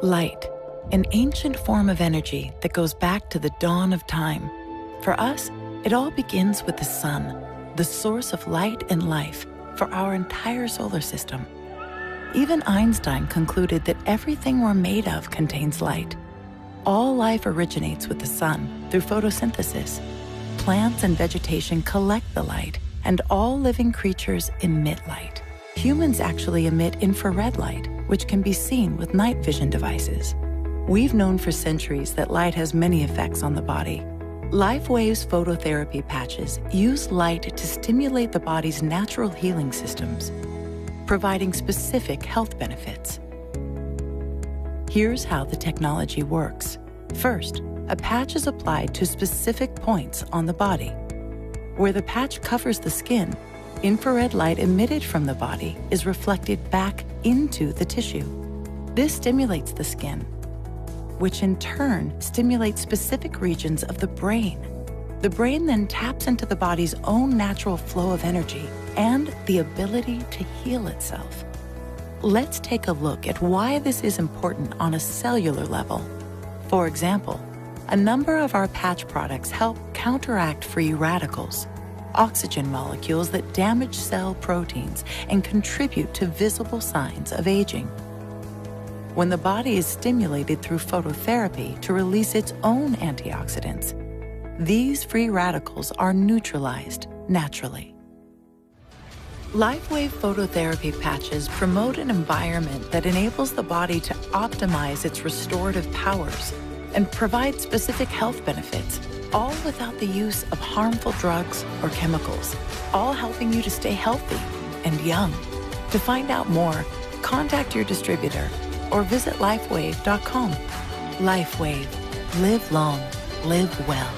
Light, an ancient form of energy that goes back to the dawn of time. For us, it all begins with the sun, the source of light and life for our entire solar system. Even Einstein concluded that everything we're made of contains light. All life originates with the sun through photosynthesis. Plants and vegetation collect the light, and all living creatures emit light. Humans actually emit infrared light, which can be seen with night vision devices. We've known for centuries that light has many effects on the body. LifeWave's phototherapy patches use light to stimulate the body's natural healing systems, providing specific health benefits. Here's how the technology works. First, a patch is applied to specific points on the body. Where the patch covers the skin, infrared light emitted from the body is reflected back into the tissue. This stimulates the skin, which in turn stimulates specific regions of the brain. The brain then taps into the body's own natural flow of energy and the ability to heal itself. Let's take a look at why this is important on a cellular level. For example, a number of our patch products help counteract free radicals, oxygen molecules that damage cell proteins and contribute to visible signs of aging. When the body is stimulated through phototherapy to release its own antioxidants, these free radicals are neutralized naturally. LifeWave phototherapy patches promote an environment that enables the body to optimize its restorative powers and provide specific health benefits, all without the use of harmful drugs or chemicals, all helping you to stay healthy and young. To find out more, contact your distributor or visit lifewave.com. LifeWave. Live long. Live well.